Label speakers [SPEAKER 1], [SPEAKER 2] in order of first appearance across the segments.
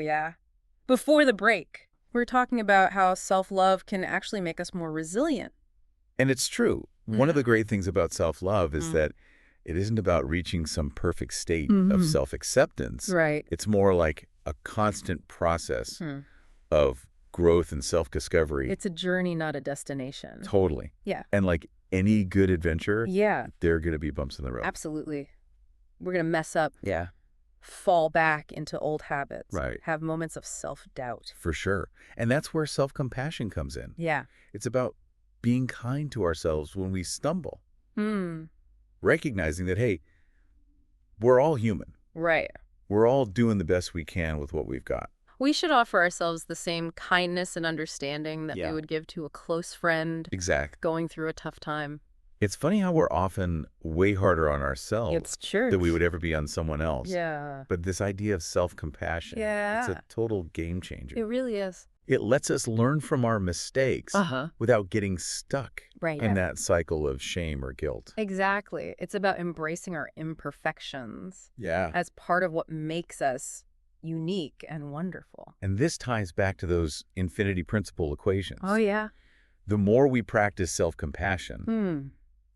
[SPEAKER 1] yeah. Before the break, we're talking about how self-love can actually make us more resilient.
[SPEAKER 2] And it's true. One of the great things about self-love is
[SPEAKER 1] Mm.
[SPEAKER 2] that it isn't about reaching some perfect state of
[SPEAKER 1] Mhm.
[SPEAKER 2] self-acceptance.
[SPEAKER 1] Right.
[SPEAKER 2] It's more like a constant process
[SPEAKER 1] Hmm.
[SPEAKER 2] of growth and self-discovery.
[SPEAKER 1] It's a journey, not a destination.
[SPEAKER 2] Totally.
[SPEAKER 1] Yeah.
[SPEAKER 2] And like any good adventure,
[SPEAKER 1] Yeah,
[SPEAKER 2] there are going to be bumps in the road.
[SPEAKER 1] absolutely. We're going to mess up,
[SPEAKER 2] Yeah.
[SPEAKER 1] fall back into old habits,
[SPEAKER 2] Right.
[SPEAKER 1] have moments of self-doubt.
[SPEAKER 2] For sure. And that's where self-compassion comes in.
[SPEAKER 1] Yeah.
[SPEAKER 2] It's about being kind to ourselves when we stumble,
[SPEAKER 1] Hmm.
[SPEAKER 2] recognizing that, hey, we're all human.
[SPEAKER 1] Right.
[SPEAKER 2] We're all doing the best we can with what we've got.
[SPEAKER 1] We should offer ourselves the same kindness and understanding that
[SPEAKER 2] Yeah.
[SPEAKER 1] we would give to a close friend
[SPEAKER 2] Exactly.
[SPEAKER 1] going through a tough time.
[SPEAKER 2] It's funny how we're often way harder on ourselves
[SPEAKER 1] It's true.
[SPEAKER 2] than we would ever be on someone else.
[SPEAKER 1] Yeah.
[SPEAKER 2] But this idea of self-compassion, it's
[SPEAKER 1] Yeah.
[SPEAKER 2] a total game changer.
[SPEAKER 1] It really is.
[SPEAKER 2] It lets us learn from our mistakes without getting stuck
[SPEAKER 1] Right.
[SPEAKER 2] in that cycle of shame or guilt.
[SPEAKER 1] Exactly. It's about embracing our imperfections
[SPEAKER 2] Yeah.
[SPEAKER 1] as part of what makes us unique and wonderful.
[SPEAKER 2] And this ties back to those infinity principle equations.
[SPEAKER 1] Oh, yeah.
[SPEAKER 2] The more we practice self-compassion,
[SPEAKER 1] Hmm.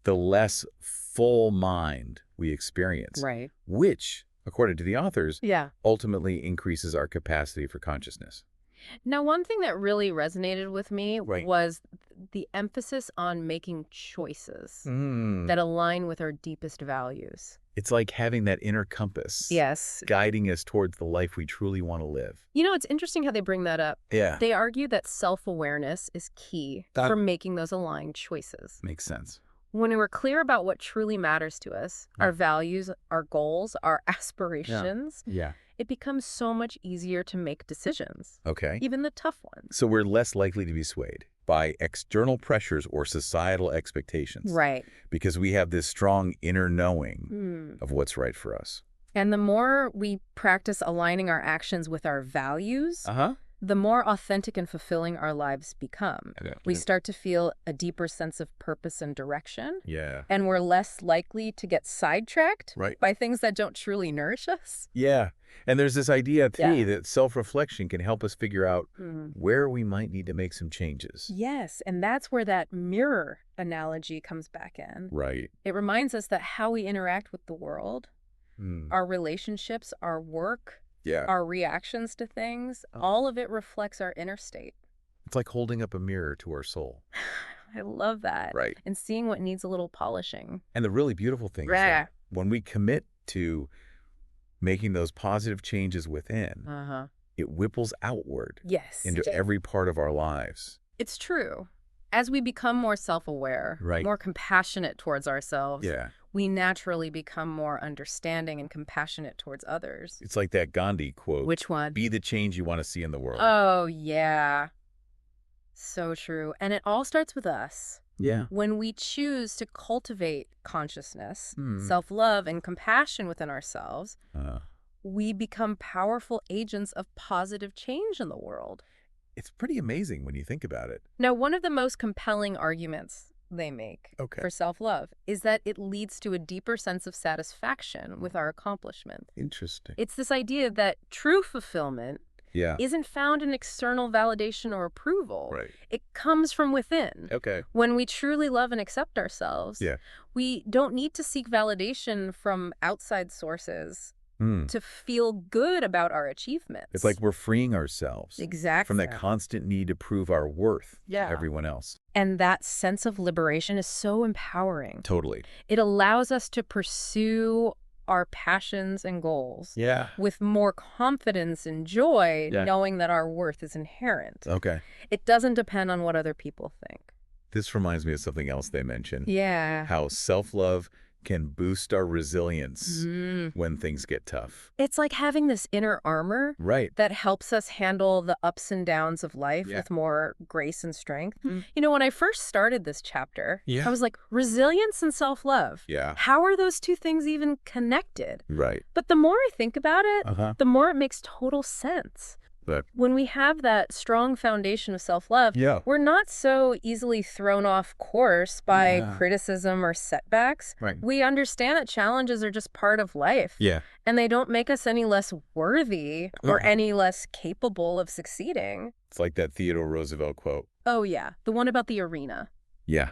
[SPEAKER 2] the less full mind we experience,
[SPEAKER 1] Right.
[SPEAKER 2] which, according to the authors,
[SPEAKER 1] Yeah.
[SPEAKER 2] ultimately increases our capacity for consciousness.
[SPEAKER 1] Now, one thing that really resonated with me
[SPEAKER 2] Right.
[SPEAKER 1] was the emphasis on making choices
[SPEAKER 2] Mm.
[SPEAKER 1] that align with our deepest values.
[SPEAKER 2] It's like having that inner compass
[SPEAKER 1] Yes.
[SPEAKER 2] guiding us towards the life we truly want to live.
[SPEAKER 1] You know, it's interesting how they bring that up.
[SPEAKER 2] Yeah.
[SPEAKER 1] They argue that self-awareness is key
[SPEAKER 2] That-
[SPEAKER 1] for making those aligned choices.
[SPEAKER 2] Makes sense.
[SPEAKER 1] When we're clear about what truly matters to us, our values, our goals, our aspirations,
[SPEAKER 2] Yeah.
[SPEAKER 1] it becomes so much easier to make decisions,
[SPEAKER 2] Okay.
[SPEAKER 1] even the tough ones.
[SPEAKER 2] So we're less likely to be swayed by external pressures or societal expectations.
[SPEAKER 1] Right.
[SPEAKER 2] Because we have this strong inner knowing
[SPEAKER 1] Hmm.
[SPEAKER 2] of what's right for us.
[SPEAKER 1] And the more we practice aligning our actions with our values,
[SPEAKER 2] Uh-huh.
[SPEAKER 1] the more authentic and fulfilling our lives become.
[SPEAKER 2] Okay.
[SPEAKER 1] We start to feel a deeper sense of purpose and direction,
[SPEAKER 2] Yeah.
[SPEAKER 1] and we're less likely to get sidetracked
[SPEAKER 2] Right.
[SPEAKER 1] by things that don't truly nourish us.
[SPEAKER 2] Yeah. And there's this idea, too,
[SPEAKER 1] Yeah.
[SPEAKER 2] that self-reflection can help us figure out
[SPEAKER 1] Hmm.
[SPEAKER 2] where we might need to make some changes.
[SPEAKER 1] Yes, and that's where that mirror analogy comes back in.
[SPEAKER 2] Right.
[SPEAKER 1] It reminds us that how we interact with the world,
[SPEAKER 2] Mm.
[SPEAKER 1] our relationships, our work,
[SPEAKER 2] Yeah.
[SPEAKER 1] our reactions to things, all of it reflects our inner state.
[SPEAKER 2] It's like holding up a mirror to our soul.
[SPEAKER 1] I love that.
[SPEAKER 2] Right.
[SPEAKER 1] And seeing what needs a little polishing.
[SPEAKER 2] And the really beautiful thing is that when we commit to making those positive changes within,
[SPEAKER 1] Uh-huh.
[SPEAKER 2] it whipples outward
[SPEAKER 1] Yes.
[SPEAKER 2] into every part of our lives.
[SPEAKER 1] It's true. As we become more self-aware,
[SPEAKER 2] Right.
[SPEAKER 1] more compassionate towards ourselves,
[SPEAKER 2] Yeah.
[SPEAKER 1] we naturally become more understanding and compassionate towards others.
[SPEAKER 2] It's like that Gandhi quote.
[SPEAKER 1] Which one?
[SPEAKER 2] Be the change you want to see in the world.
[SPEAKER 1] Oh, yeah. So true. And it all starts with us.
[SPEAKER 2] Yeah.
[SPEAKER 1] When we choose to cultivate consciousness,
[SPEAKER 2] Hmm.
[SPEAKER 1] self-love, and compassion within ourselves,
[SPEAKER 2] Uh,
[SPEAKER 1] we become powerful agents of positive change in the world.
[SPEAKER 2] it's pretty amazing when you think about it.
[SPEAKER 1] Now, one of the most compelling arguments they make
[SPEAKER 2] Okay.
[SPEAKER 1] for self-love is that it leads to a deeper sense of satisfaction with our accomplishment.
[SPEAKER 2] Interesting.
[SPEAKER 1] It's this idea that true fulfillment
[SPEAKER 2] Yeah.
[SPEAKER 1] isn't found in external validation or approval.
[SPEAKER 2] Right.
[SPEAKER 1] It comes from within.
[SPEAKER 2] Okay.
[SPEAKER 1] When we truly love and accept ourselves,
[SPEAKER 2] Yeah.
[SPEAKER 1] we don't need to seek validation from outside sources
[SPEAKER 2] Hmm.
[SPEAKER 1] to feel good about our achievements.
[SPEAKER 2] It's like we're freeing ourselves
[SPEAKER 1] exactly
[SPEAKER 2] from that constant need to prove our worth
[SPEAKER 1] Yeah.
[SPEAKER 2] to everyone else.
[SPEAKER 1] And that sense of liberation is so empowering.
[SPEAKER 2] Totally.
[SPEAKER 1] It allows us to pursue our passions and goals
[SPEAKER 2] Yeah.
[SPEAKER 1] with more confidence and joy,
[SPEAKER 2] Yeah.
[SPEAKER 1] knowing that our worth is inherent.
[SPEAKER 2] Okay.
[SPEAKER 1] It doesn't depend on what other people think.
[SPEAKER 2] This reminds me of something else they mentioned.
[SPEAKER 1] Yeah.
[SPEAKER 2] How self-love can boost our resilience when things get tough.
[SPEAKER 1] It's like having this inner armor
[SPEAKER 2] Right.
[SPEAKER 1] that helps us handle the ups and downs of life
[SPEAKER 2] Yeah.
[SPEAKER 1] with more grace and strength.
[SPEAKER 2] Mm.
[SPEAKER 1] You know, when I first started this chapter,
[SPEAKER 2] Yeah.
[SPEAKER 1] I was like, resilience and self-love.
[SPEAKER 2] Yeah.
[SPEAKER 1] How are those two things even connected?
[SPEAKER 2] Right.
[SPEAKER 1] But the more I think about it,
[SPEAKER 2] Uh-huh.
[SPEAKER 1] the more it makes total sense.
[SPEAKER 2] But
[SPEAKER 1] When we have that strong foundation of self-love,
[SPEAKER 2] yeah.
[SPEAKER 1] we're not so easily thrown off course by
[SPEAKER 2] Yeah.
[SPEAKER 1] criticism or setbacks.
[SPEAKER 2] Right.
[SPEAKER 1] We understand that challenges are just part of life,
[SPEAKER 2] Yeah.
[SPEAKER 1] and they don't make us any less worthy or any less capable of succeeding.
[SPEAKER 2] It's like that Theodore Roosevelt quote.
[SPEAKER 1] Oh, yeah. The one about the arena.
[SPEAKER 2] Yeah.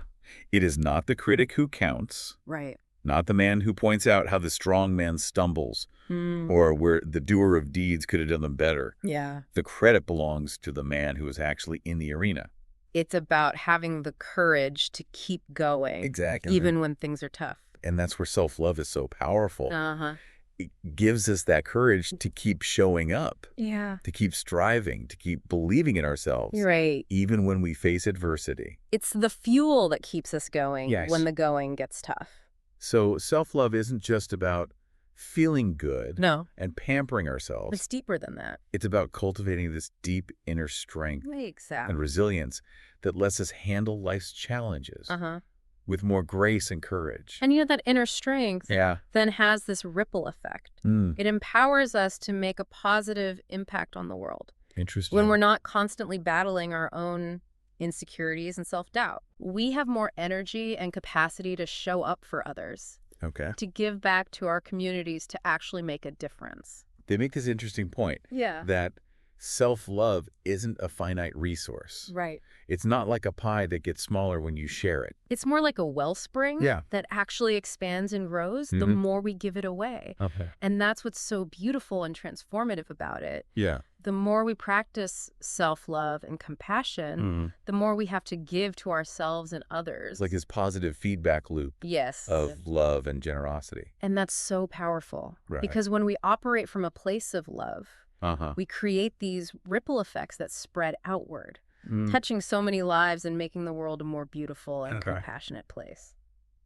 [SPEAKER 2] It is not the critic who counts,
[SPEAKER 1] Right.
[SPEAKER 2] not the man who points out how the strong man stumbles, or where the doer of deeds could have done them better.
[SPEAKER 1] Yeah.
[SPEAKER 2] The credit belongs to the man who is actually in the arena.
[SPEAKER 1] It's about having the courage to keep going.
[SPEAKER 2] Exactly.
[SPEAKER 1] Even when things are tough.
[SPEAKER 2] And that's where self-love is so powerful.
[SPEAKER 1] Uh-huh.
[SPEAKER 2] It gives us that courage to keep showing up,
[SPEAKER 1] Yeah.
[SPEAKER 2] to keep striving, to keep believing in ourselves,
[SPEAKER 1] You're right.
[SPEAKER 2] even when we face adversity.
[SPEAKER 1] It's the fuel that keeps us going
[SPEAKER 2] Yes.
[SPEAKER 1] when the going gets tough.
[SPEAKER 2] So self-love isn't just about feeling good
[SPEAKER 1] No.
[SPEAKER 2] and pampering ourselves.
[SPEAKER 1] It's deeper than that.
[SPEAKER 2] It's about cultivating this deep inner strength
[SPEAKER 1] Exactly.
[SPEAKER 2] and resilience that lets us handle life's challenges
[SPEAKER 1] Uh-huh.
[SPEAKER 2] with more grace and courage.
[SPEAKER 1] And that inner strength
[SPEAKER 2] Yeah.
[SPEAKER 1] then has this ripple effect. It empowers us to make a positive impact on the world
[SPEAKER 2] Interesting.
[SPEAKER 1] when we're not constantly battling our own insecurities and self-doubt. We have more energy and capacity to show up for others,
[SPEAKER 2] Okay.
[SPEAKER 1] to give back to our communities, to actually make a difference.
[SPEAKER 2] They make this interesting point
[SPEAKER 1] Yeah.
[SPEAKER 2] that self-love isn't a finite resource.
[SPEAKER 1] Right.
[SPEAKER 2] It's not like a pie that gets smaller when you share it.
[SPEAKER 1] It's more like a wellspring
[SPEAKER 2] Yeah.
[SPEAKER 1] that actually expands and grows the
[SPEAKER 2] Mhm.
[SPEAKER 1] more we give it away.
[SPEAKER 2] Okay.
[SPEAKER 1] And that's what's so beautiful and transformative about it.
[SPEAKER 2] Yeah.
[SPEAKER 1] The more we practice self-love and compassion, the more we have to give to ourselves and others.
[SPEAKER 2] It's like this positive feedback loop
[SPEAKER 1] Yes.
[SPEAKER 2] of love and generosity.
[SPEAKER 1] And that's so powerful.
[SPEAKER 2] Right.
[SPEAKER 1] Because when we operate from a place of love,
[SPEAKER 2] Uh-huh.
[SPEAKER 1] we create these ripple effects that spread outward,
[SPEAKER 2] Mm.
[SPEAKER 1] touching so many lives and making the world a more beautiful and
[SPEAKER 2] Okay.
[SPEAKER 1] compassionate place.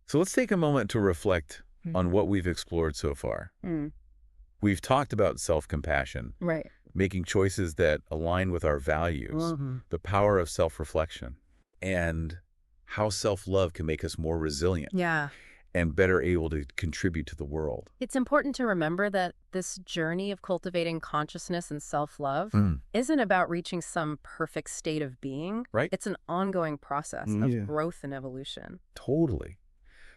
[SPEAKER 2] So let's take a moment to reflect
[SPEAKER 1] Mm.
[SPEAKER 2] on what we've explored so far. We've talked about self-compassion,
[SPEAKER 1] Right.
[SPEAKER 2] making choices that align with our values, the power of self-reflection, and how self-love can make us more resilient
[SPEAKER 1] Yeah.
[SPEAKER 2] and better able to contribute to the world.
[SPEAKER 1] It's important to remember that this journey of cultivating consciousness and self-love isn't about reaching some perfect state of being.
[SPEAKER 2] Right.
[SPEAKER 1] It's an ongoing process
[SPEAKER 2] Yeah.
[SPEAKER 1] of growth and evolution.
[SPEAKER 2] Totally.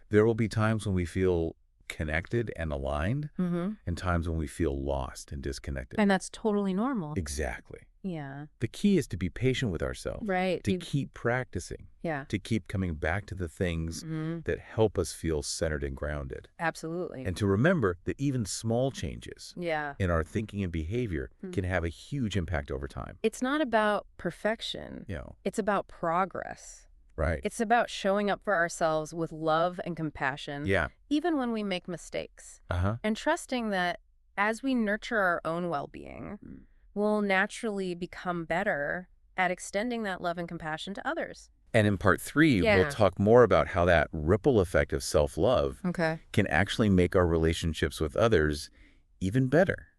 [SPEAKER 2] There will be times when we feel connected and aligned, and times when we feel lost and disconnected.
[SPEAKER 1] And that's totally normal.
[SPEAKER 2] Exactly.
[SPEAKER 1] Yeah.
[SPEAKER 2] The key is to be patient with ourselves,
[SPEAKER 1] Right.
[SPEAKER 2] to keep practicing,
[SPEAKER 1] Yeah.
[SPEAKER 2] to keep coming back to the things that help us feel centered and grounded,
[SPEAKER 1] Absolutely.
[SPEAKER 2] and to remember that even small changes
[SPEAKER 1] Yeah.
[SPEAKER 2] in our thinking and behavior can have a huge impact over time.
[SPEAKER 1] It's not about perfection.
[SPEAKER 2] You know,
[SPEAKER 1] It's about progress.
[SPEAKER 2] right?
[SPEAKER 1] It's about showing up for ourselves with love and compassion,
[SPEAKER 2] Yeah.
[SPEAKER 1] even when we make mistakes, and trusting that as we nurture our own well-being, we'll naturally become better at extending that love and compassion to others.
[SPEAKER 2] And in part 3,
[SPEAKER 1] Yeah.
[SPEAKER 2] we'll talk more about how that ripple effect of self-love
[SPEAKER 1] Okay.
[SPEAKER 2] can actually make our relationships with others even better.